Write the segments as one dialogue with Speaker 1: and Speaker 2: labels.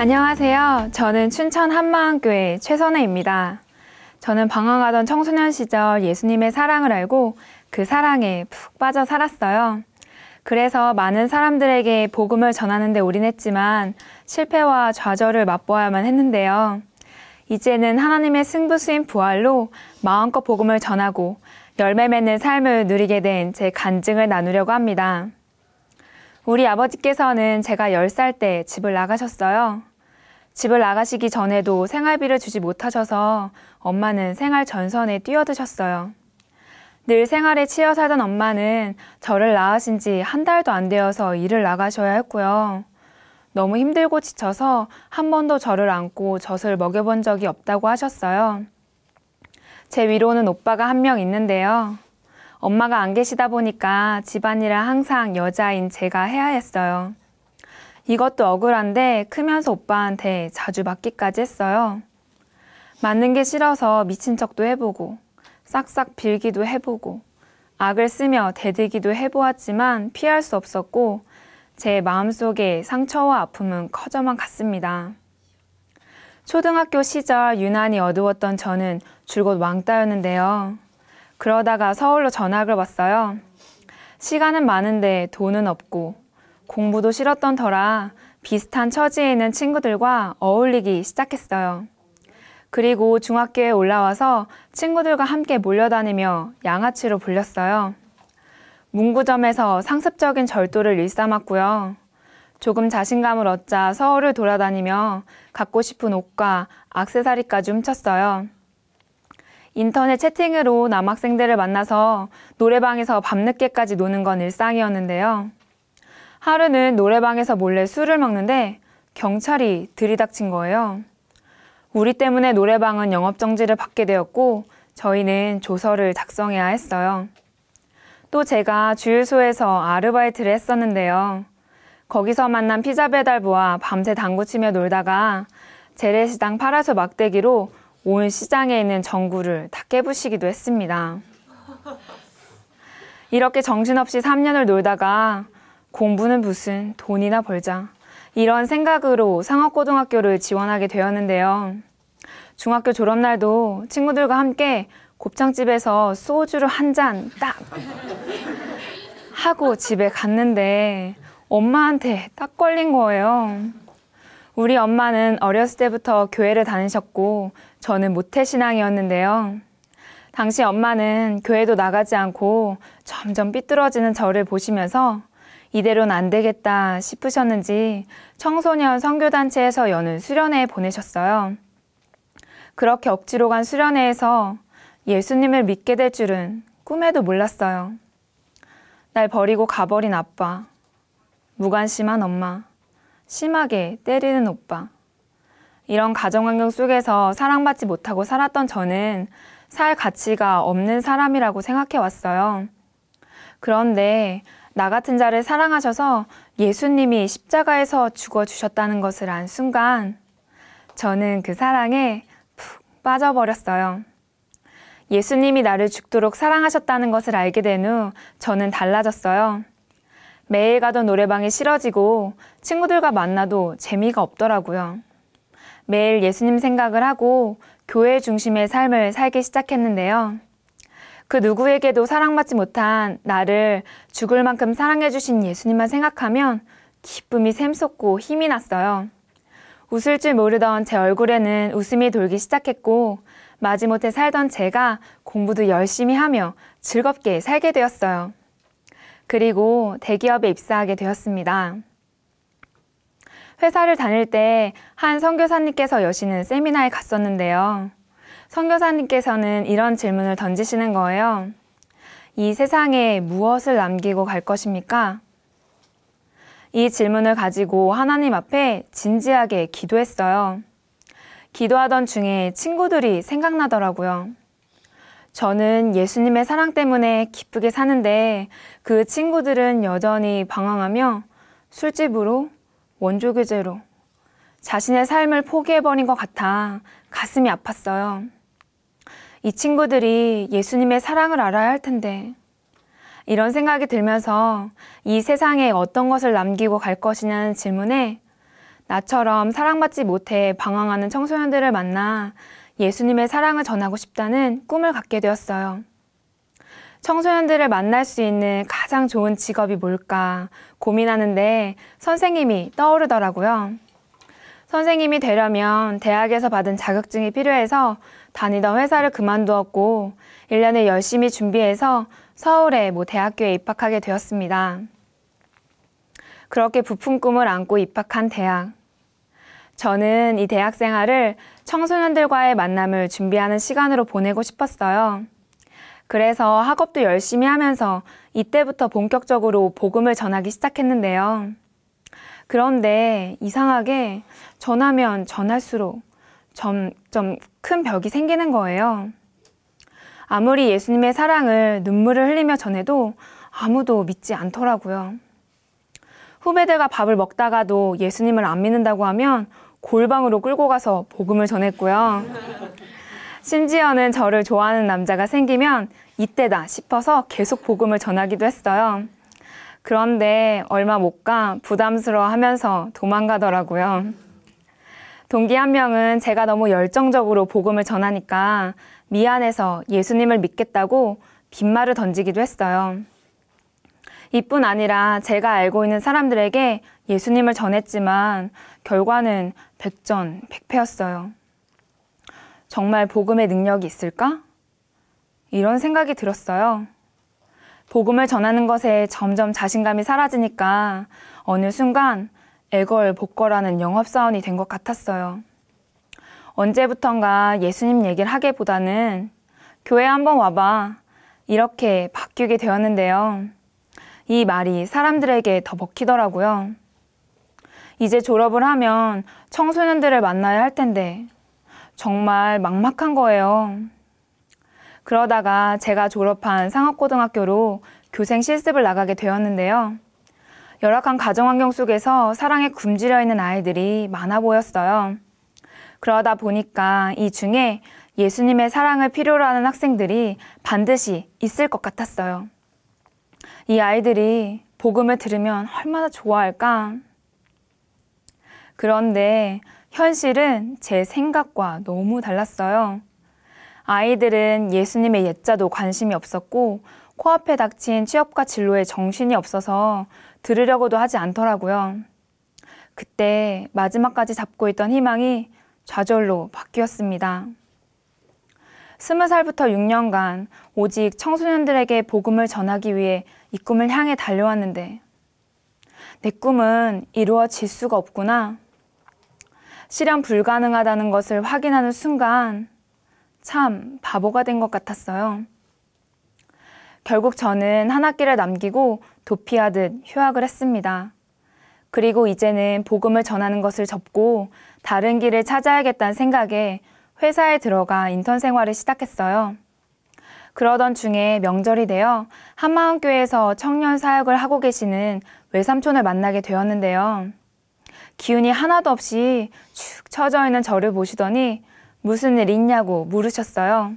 Speaker 1: 안녕하세요. 저는 춘천 한마음교회 최선혜입니다. 저는 방황하던 청소년 시절 예수님의 사랑을 알고 그 사랑에 푹 빠져 살았어요. 그래서 많은 사람들에게 복음을 전하는 데 올인했지만 실패와 좌절을 맛보아야만 했는데요. 이제는 하나님의 승부수인 부활로 마음껏 복음을 전하고 열매 맺는 삶을 누리게 된 제 간증을 나누려고 합니다. 우리 아버지께서는 제가 10살 때 집을 나가셨어요. 집을 나가시기 전에도 생활비를 주지 못하셔서 엄마는 생활 전선에 뛰어드셨어요. 늘 생활에 치여 살던 엄마는 저를 낳으신 지 한 달도 안 되어서 일을 나가셔야 했고요. 너무 힘들고 지쳐서 한 번도 저를 안고 젖을 먹여본 적이 없다고 하셨어요. 제 위로는 오빠가 한 명 있는데요. 엄마가 안 계시다 보니까 집안일을 항상 여자인 제가 해야 했어요. 이것도 억울한데 크면서 오빠한테 자주 맞기까지 했어요. 맞는 게 싫어서 미친 척도 해보고 싹싹 빌기도 해보고 악을 쓰며 대들기도 해보았지만 피할 수 없었고 제 마음속에 상처와 아픔은 커져만 갔습니다. 초등학교 시절 유난히 어두웠던 저는 줄곧 왕따였는데요. 그러다가 서울로 전학을 왔어요. 시간은 많은데 돈은 없고 공부도 싫었던 터라 비슷한 처지에 있는 친구들과 어울리기 시작했어요. 그리고 중학교에 올라와서 친구들과 함께 몰려다니며 양아치로 불렸어요. 문구점에서 상습적인 절도를 일삼았고요. 조금 자신감을 얻자 서울을 돌아다니며 갖고 싶은 옷과 액세서리까지 훔쳤어요. 인터넷 채팅으로 남학생들을 만나서 노래방에서 밤늦게까지 노는 건 일상이었는데요. 하루는 노래방에서 몰래 술을 먹는데 경찰이 들이닥친 거예요. 우리 때문에 노래방은 영업정지를 받게 되었고 저희는 조서를 작성해야 했어요. 또 제가 주유소에서 아르바이트를 했었는데요. 거기서 만난 피자 배달부와 밤새 당구치며 놀다가 재래시장 파라솔 막대기로 온 시장에 있는 전구를 다 깨부시기도 했습니다. 이렇게 정신없이 3년을 놀다가 공부는 무슨 돈이나 벌자 이런 생각으로 상업고등학교를 지원하게 되었는데요. 중학교 졸업날도 친구들과 함께 곱창집에서 소주를 한 잔 딱 하고 집에 갔는데 엄마한테 딱 걸린 거예요. 우리 엄마는 어렸을 때부터 교회를 다니셨고 저는 모태신앙이었는데요. 당시 엄마는 교회도 나가지 않고 점점 삐뚤어지는 저를 보시면서 이대로는 안 되겠다 싶으셨는지 청소년 선교단체에서 여는 수련회에 보내셨어요. 그렇게 억지로 간 수련회에서 예수님을 믿게 될 줄은 꿈에도 몰랐어요. 날 버리고 가버린 아빠, 무관심한 엄마, 심하게 때리는 오빠. 이런 가정환경 속에서 사랑받지 못하고 살았던 저는 살 가치가 없는 사람이라고 생각해왔어요. 그런데 나 같은 자를 사랑하셔서 예수님이 십자가에서 죽어주셨다는 것을 안 순간 저는 그 사랑에 푹 빠져버렸어요. 예수님이 나를 죽도록 사랑하셨다는 것을 알게 된 후 저는 달라졌어요. 매일 가던 노래방이 싫어지고 친구들과 만나도 재미가 없더라고요. 매일 예수님 생각을 하고 교회 중심의 삶을 살기 시작했는데요. 그 누구에게도 사랑받지 못한 나를 죽을 만큼 사랑해주신 예수님만 생각하면 기쁨이 샘솟고 힘이 났어요. 웃을 줄 모르던 제 얼굴에는 웃음이 돌기 시작했고 마지못해 살던 제가 공부도 열심히 하며 즐겁게 살게 되었어요. 그리고 대기업에 입사하게 되었습니다. 회사를 다닐 때 한 선교사님께서 여시는 세미나에 갔었는데요. 선교사님께서는 이런 질문을 던지시는 거예요. 이 세상에 무엇을 남기고 갈 것입니까? 이 질문을 가지고 하나님 앞에 진지하게 기도했어요. 기도하던 중에 친구들이 생각나더라고요. 저는 예수님의 사랑 때문에 기쁘게 사는데 그 친구들은 여전히 방황하며 술집으로 원조교제로 자신의 삶을 포기해버린 것 같아 가슴이 아팠어요. 이 친구들이 예수님의 사랑을 알아야 할 텐데 이런 생각이 들면서 이 세상에 어떤 것을 남기고 갈 것이냐는 질문에 나처럼 사랑받지 못해 방황하는 청소년들을 만나 예수님의 사랑을 전하고 싶다는 꿈을 갖게 되었어요. 청소년들을 만날 수 있는 가장 좋은 직업이 뭘까 고민하는데 선생님이 떠오르더라고요. 선생님이 되려면 대학에서 받은 자격증이 필요해서 다니던 회사를 그만두었고 1년을 열심히 준비해서 서울의 모 대학교에 입학하게 되었습니다. 그렇게 부푼 꿈을 안고 입학한 대학. 저는 이 대학 생활을 청소년들과의 만남을 준비하는 시간으로 보내고 싶었어요. 그래서 학업도 열심히 하면서 이때부터 본격적으로 복음을 전하기 시작했는데요. 그런데 이상하게 전하면 전할수록 점점 큰 벽이 생기는 거예요. 아무리 예수님의 사랑을 눈물을 흘리며 전해도 아무도 믿지 않더라고요. 후배들과 밥을 먹다가도 예수님을 안 믿는다고 하면 골방으로 끌고 가서 복음을 전했고요. 심지어는 저를 좋아하는 남자가 생기면 이때다 싶어서 계속 복음을 전하기도 했어요. 그런데 얼마 못 가 부담스러워하면서 도망가더라고요. 동기 한 명은 제가 너무 열정적으로 복음을 전하니까 미안해서 예수님을 믿겠다고 빈말을 던지기도 했어요. 이뿐 아니라 제가 알고 있는 사람들에게 예수님을 전했지만 결과는 백전백패였어요. 정말 복음의 능력이 있을까? 이런 생각이 들었어요. 복음을 전하는 것에 점점 자신감이 사라지니까 어느 순간 애걸복걸하는 영업사원이 된 것 같았어요. 언제부턴가 예수님 얘기를 하기보다는 교회 한번 와봐 이렇게 바뀌게 되었는데요. 이 말이 사람들에게 더 먹히더라고요. 이제 졸업을 하면 청소년들을 만나야 할 텐데 정말 막막한 거예요. 그러다가 제가 졸업한 상업고등학교로 교생 실습을 나가게 되었는데요. 열악한 가정환경 속에서 사랑에 굶주려 있는 아이들이 많아 보였어요. 그러다 보니까 이 중에 예수님의 사랑을 필요로 하는 학생들이 반드시 있을 것 같았어요. 이 아이들이 복음을 들으면 얼마나 좋아할까? 그런데 현실은 제 생각과 너무 달랐어요. 아이들은 예수님의 예자도 관심이 없었고 코앞에 닥친 취업과 진로에 정신이 없어서 들으려고도 하지 않더라고요. 그때 마지막까지 잡고 있던 희망이 좌절로 바뀌었습니다. 20살부터 6년간 오직 청소년들에게 복음을 전하기 위해 이 꿈을 향해 달려왔는데 내 꿈은 이루어질 수가 없구나. 실현 불가능하다는 것을 확인하는 순간 참 바보가 된 것 같았어요. 결국 저는 한 학기를 남기고 도피하듯 휴학을 했습니다. 그리고 이제는 복음을 전하는 것을 접고 다른 길을 찾아야겠다는 생각에 회사에 들어가 인턴 생활을 시작했어요. 그러던 중에 명절이 되어 한마음교회에서 청년 사역을 하고 계시는 외삼촌을 만나게 되었는데요. 기운이 하나도 없이 축 처져 있는 저를 보시더니 무슨 일 있냐고 물으셨어요.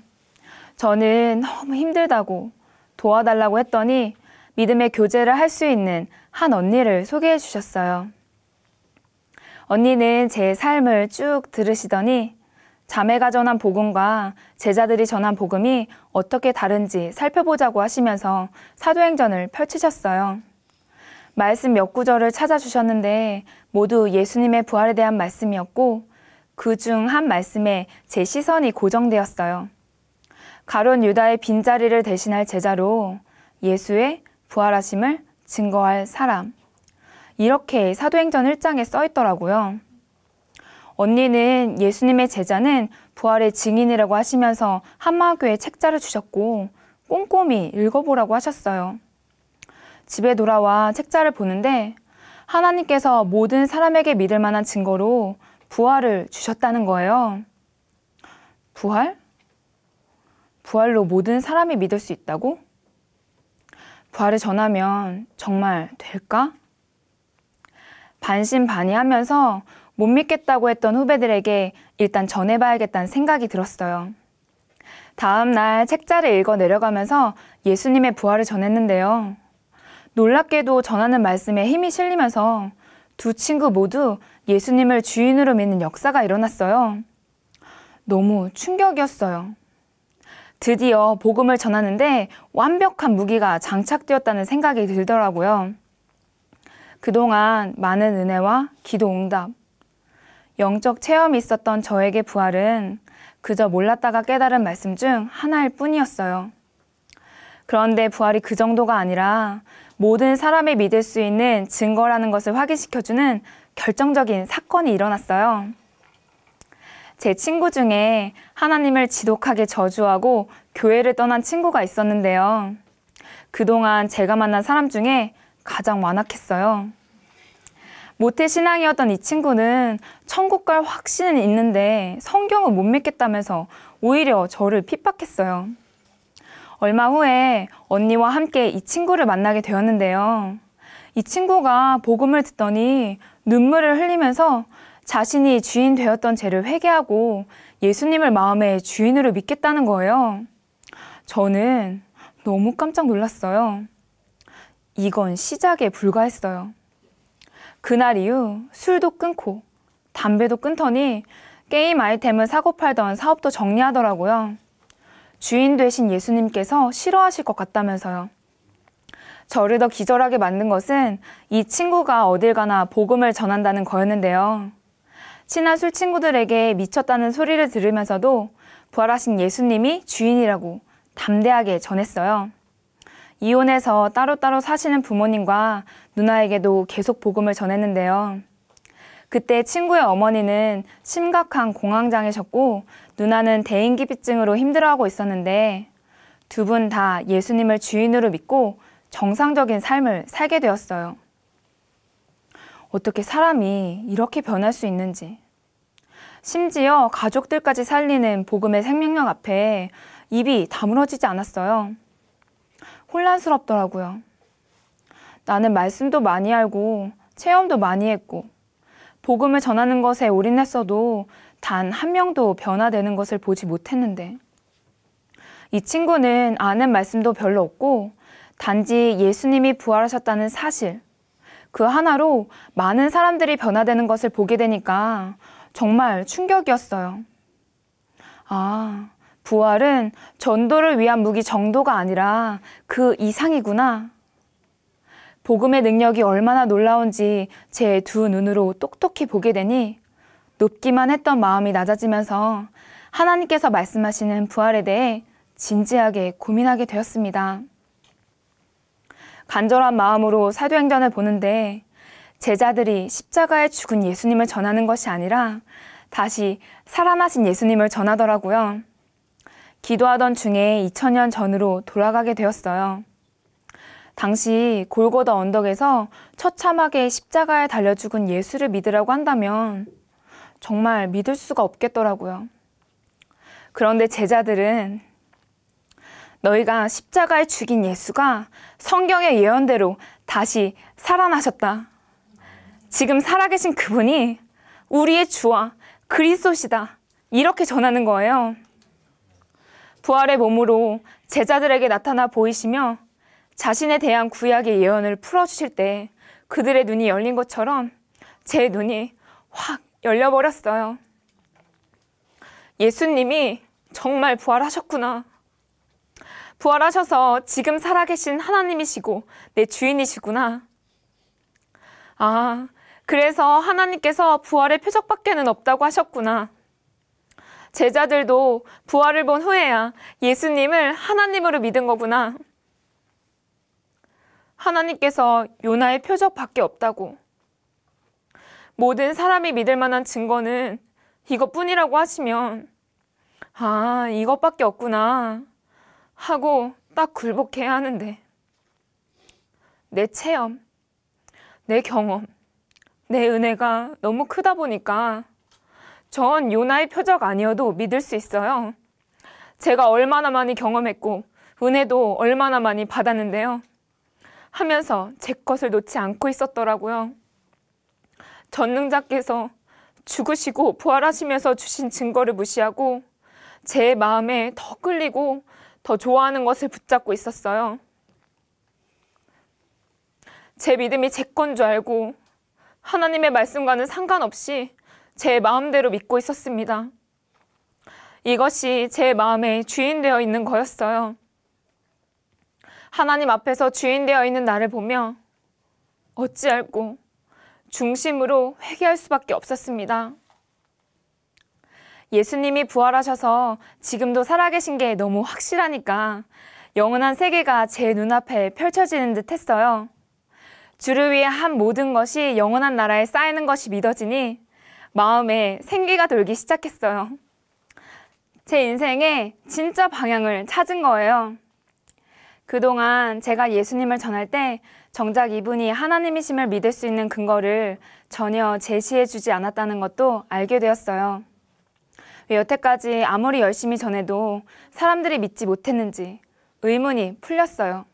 Speaker 1: 저는 너무 힘들다고 도와달라고 했더니 믿음의 교제를 할 수 있는 한 언니를 소개해 주셨어요. 언니는 제 삶을 쭉 들으시더니 자매가 전한 복음과 제자들이 전한 복음이 어떻게 다른지 살펴보자고 하시면서 사도행전을 펼치셨어요. 말씀 몇 구절을 찾아주셨는데 모두 예수님의 부활에 대한 말씀이었고 그중 한 말씀에 제 시선이 고정되었어요. 가룟 유다의 빈자리를 대신할 제자로 예수의 부활하심을 증거할 사람. 이렇게 사도행전 1장에 써 있더라고요. 언니는 예수님의 제자는 부활의 증인이라고 하시면서 한마음교회 책자를 주셨고 꼼꼼히 읽어보라고 하셨어요. 집에 돌아와 책자를 보는데 하나님께서 모든 사람에게 믿을 만한 증거로 부활을 주셨다는 거예요. 부활? 부활로 모든 사람이 믿을 수 있다고? 부활을 전하면 정말 될까? 반신반의하면서 못 믿겠다고 했던 후배들에게 일단 전해봐야겠다는 생각이 들었어요. 다음 날 책자를 읽어 내려가면서 예수님의 부활을 전했는데요. 놀랍게도 전하는 말씀에 힘이 실리면서 두 친구 모두 예수님을 주인으로 믿는 역사가 일어났어요. 너무 충격이었어요. 드디어 복음을 전하는데 완벽한 무기가 장착되었다는 생각이 들더라고요. 그동안 많은 은혜와 기도 응답, 영적 체험이 있었던 저에게 부활은 그저 몰랐다가 깨달은 말씀 중 하나일 뿐이었어요. 그런데 부활이 그 정도가 아니라 모든 사람이 믿을 수 있는 증거라는 것을 확인시켜주는 결정적인 사건이 일어났어요. 제 친구 중에 하나님을 지독하게 저주하고 교회를 떠난 친구가 있었는데요. 그동안 제가 만난 사람 중에 가장 완악했어요. 모태신앙이었던 이 친구는 천국 갈 확신은 있는데 성경을 못 믿겠다면서 오히려 저를 핍박했어요. 얼마 후에 언니와 함께 이 친구를 만나게 되었는데요. 이 친구가 복음을 듣더니 눈물을 흘리면서 자신이 주인 되었던 죄를 회개하고 예수님을 마음의 주인으로 믿겠다는 거예요. 저는 너무 깜짝 놀랐어요. 이건 시작에 불과했어요. 그날 이후 술도 끊고 담배도 끊더니 게임 아이템을 사고 팔던 사업도 정리하더라고요. 주인 되신 예수님께서 싫어하실 것 같다면서요. 저를 더 기절하게 만든 것은 이 친구가 어딜 가나 복음을 전한다는 거였는데요. 친한 술 친구들에게 미쳤다는 소리를 들으면서도 부활하신 예수님이 주인이라고 담대하게 전했어요. 이혼해서 따로따로 사시는 부모님과 누나에게도 계속 복음을 전했는데요. 그때 친구의 어머니는 심각한 공황장애셨고 누나는 대인기피증으로 힘들어하고 있었는데 두 분 다 예수님을 주인으로 믿고 정상적인 삶을 살게 되었어요. 어떻게 사람이 이렇게 변할 수 있는지. 심지어 가족들까지 살리는 복음의 생명력 앞에 입이 다물어지지 않았어요. 혼란스럽더라고요. 나는 말씀도 많이 알고 체험도 많이 했고 복음을 전하는 것에 올인했어도 단 한 명도 변화되는 것을 보지 못했는데 이 친구는 아는 말씀도 별로 없고 단지 예수님이 부활하셨다는 사실 그 하나로 많은 사람들이 변화되는 것을 보게 되니까 정말 충격이었어요. 아, 부활은 전도를 위한 무기 정도가 아니라 그 이상이구나. 복음의 능력이 얼마나 놀라운지 제 두 눈으로 똑똑히 보게 되니 높기만 했던 마음이 낮아지면서 하나님께서 말씀하시는 부활에 대해 진지하게 고민하게 되었습니다. 간절한 마음으로 사도행전을 보는데 제자들이 십자가에 죽은 예수님을 전하는 것이 아니라 다시 살아나신 예수님을 전하더라고요. 기도하던 중에 2000년 전으로 돌아가게 되었어요. 당시 골고다 언덕에서 처참하게 십자가에 달려 죽은 예수를 믿으라고 한다면 정말 믿을 수가 없겠더라고요. 그런데 제자들은 너희가 십자가에 죽인 예수가 성경의 예언대로 다시 살아나셨다. 지금 살아계신 그분이 우리의 주와 그리스도시다. 이렇게 전하는 거예요. 부활의 몸으로 제자들에게 나타나 보이시며 자신에 대한 구약의 예언을 풀어주실 때 그들의 눈이 열린 것처럼 제 눈이 확 열려버렸어요. 예수님이 정말 부활하셨구나. 부활하셔서 지금 살아계신 하나님이시고 내 주인이시구나. 아, 그래서 하나님께서 부활의 표적밖에는 없다고 하셨구나. 제자들도 부활을 본 후에야 예수님을 하나님으로 믿은 거구나. 하나님께서 요나의 표적밖에 없다고. 모든 사람이 믿을 만한 증거는 이것뿐이라고 하시면 아, 이것밖에 없구나 하고 딱 굴복해야 하는데 내 체험, 내 경험, 내 은혜가 너무 크다 보니까 전 요나의 표적 아니어도 믿을 수 있어요. 제가 얼마나 많이 경험했고 은혜도 얼마나 많이 받았는데요. 하면서 제 것을 놓지 않고 있었더라고요. 전능자께서 죽으시고 부활하시면서 주신 증거를 무시하고 제 마음에 더 끌리고 더 좋아하는 것을 붙잡고 있었어요. 제 믿음이 제 건 줄 알고 하나님의 말씀과는 상관없이 제 마음대로 믿고 있었습니다. 이것이 제 마음의 주인 되어 있는 거였어요. 하나님 앞에서 주인 되어 있는 나를 보며 어찌할꼬 중심으로 회개할 수밖에 없었습니다. 예수님이 부활하셔서 지금도 살아계신 게 너무 확실하니까 영원한 세계가 제 눈앞에 펼쳐지는 듯 했어요. 주를 위해 한 모든 것이 영원한 나라에 쌓이는 것이 믿어지니 마음에 생기가 돌기 시작했어요. 제 인생의 진짜 방향을 찾은 거예요. 그동안 제가 예수님을 전할 때 정작 이분이 하나님이심을 믿을 수 있는 근거를 전혀 제시해 주지 않았다는 것도 알게 되었어요. 왜 여태까지 아무리 열심히 전해도 사람들이 믿지 못했는지 의문이 풀렸어요.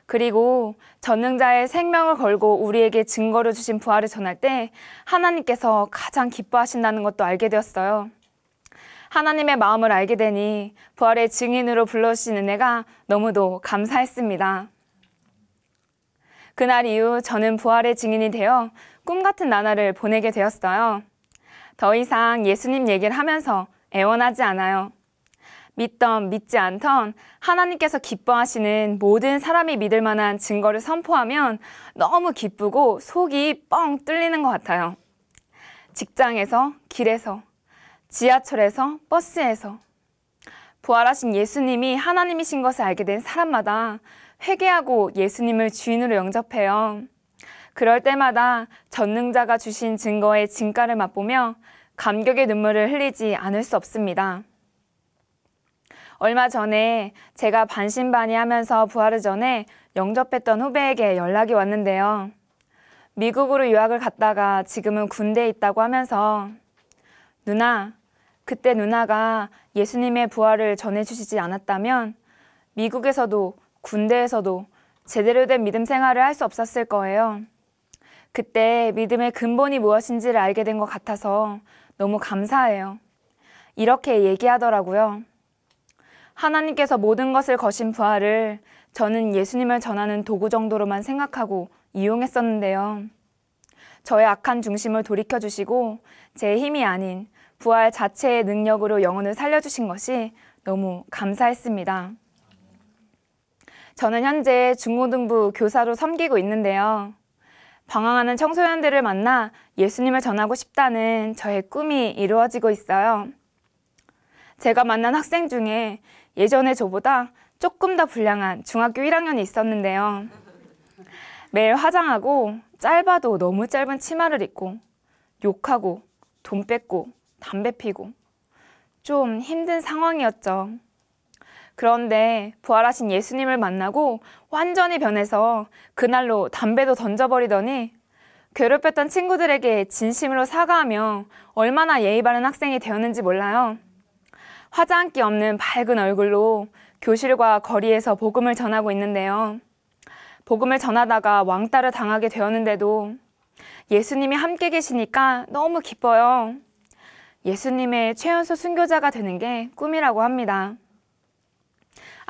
Speaker 1: 그리고 전능자의 생명을 걸고 우리에게 증거를 주신 부활을 전할 때 하나님께서 가장 기뻐하신다는 것도 알게 되었어요. 하나님의 마음을 알게 되니 부활의 증인으로 불러주신 은혜가 너무도 감사했습니다. 그날 이후 저는 부활의 증인이 되어 꿈같은 나날을 보내게 되었어요. 더 이상 예수님 얘기를 하면서 애원하지 않아요. 믿던 믿지 않던 하나님께서 기뻐하시는 모든 사람이 믿을 만한 증거를 선포하면 너무 기쁘고 속이 뻥 뚫리는 것 같아요. 직장에서, 길에서, 지하철에서, 버스에서 부활하신 예수님이 하나님이신 것을 알게 된 사람마다 회개하고 예수님을 주인으로 영접해요. 그럴 때마다 전능자가 주신 증거의 진가를 맛보며 감격의 눈물을 흘리지 않을 수 없습니다. 얼마 전에 제가 반신반의하면서 부활을 전해 영접했던 후배에게 연락이 왔는데요. 미국으로 유학을 갔다가 지금은 군대에 있다고 하면서 누나, 그때 누나가 예수님의 부활을 전해주시지 않았다면 미국에서도 군대에서도 제대로 된 믿음 생활을 할 수 없었을 거예요. 그때 믿음의 근본이 무엇인지를 알게 된 것 같아서 너무 감사해요. 이렇게 얘기하더라고요. 하나님께서 모든 것을 거신 부활을 저는 예수님을 전하는 도구 정도로만 생각하고 이용했었는데요. 저의 악한 중심을 돌이켜주시고 제 힘이 아닌 부활 자체의 능력으로 영혼을 살려주신 것이 너무 감사했습니다. 저는 현재 중고등부 교사로 섬기고 있는데요. 방황하는 청소년들을 만나 예수님을 전하고 싶다는 저의 꿈이 이루어지고 있어요. 제가 만난 학생 중에 예전에 저보다 조금 더 불량한 중학교 1학년이 있었는데요. 매일 화장하고 짧아도 너무 짧은 치마를 입고 욕하고 돈 뺏고 담배 피고 좀 힘든 상황이었죠. 그런데 부활하신 예수님을 만나고 완전히 변해서 그날로 담배도 던져버리더니 괴롭혔던 친구들에게 진심으로 사과하며 얼마나 예의 바른 학생이 되었는지 몰라요. 화장기 없는 밝은 얼굴로 교실과 거리에서 복음을 전하고 있는데요. 복음을 전하다가 왕따를 당하게 되었는데도 예수님이 함께 계시니까 너무 기뻐요. 예수님의 최연소 순교자가 되는 게 꿈이라고 합니다.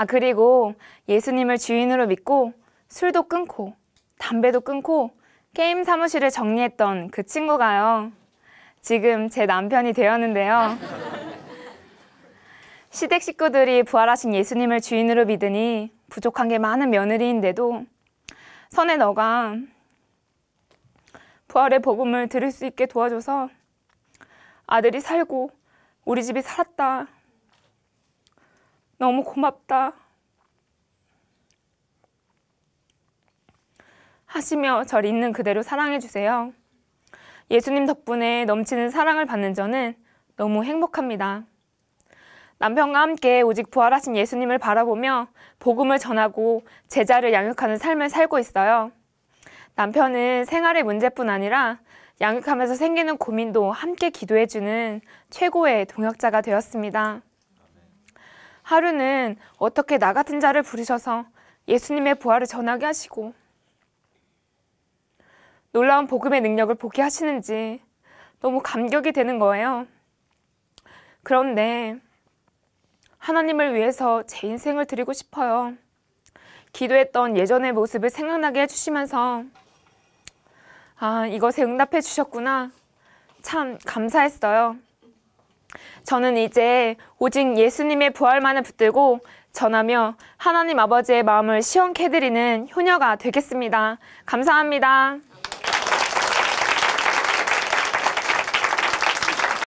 Speaker 1: 그리고 예수님을 주인으로 믿고 술도 끊고 담배도 끊고 게임 사무실을 정리했던 그 친구가요. 지금 제 남편이 되었는데요. 시댁 식구들이 부활하신 예수님을 주인으로 믿으니 부족한 게 많은 며느리인데도 선에 너가 부활의 복음을 들을 수 있게 도와줘서 아들이 살고 우리 집이 살았다. 너무 고맙다. 하시며 절 있는 그대로 사랑해주세요. 예수님 덕분에 넘치는 사랑을 받는 저는 너무 행복합니다. 남편과 함께 오직 부활하신 예수님을 바라보며 복음을 전하고 제자를 양육하는 삶을 살고 있어요. 남편은 생활의 문제뿐 아니라 양육하면서 생기는 고민도 함께 기도해주는 최고의 동역자가 되었습니다. 하루는 어떻게 나 같은 자를 부르셔서 예수님의 부활을 전하게 하시고 놀라운 복음의 능력을 보게 하시는지 너무 감격이 되는 거예요. 그런데 하나님을 위해서 제 인생을 드리고 싶어요. 기도했던 예전의 모습을 생각나게 해주시면서 아, 이것에 응답해 주셨구나. 참 감사했어요. 저는 이제 오직 예수님의 부활만을 붙들고 전하며 하나님 아버지의 마음을 시원케 해드리는 효녀가 되겠습니다. 감사합니다.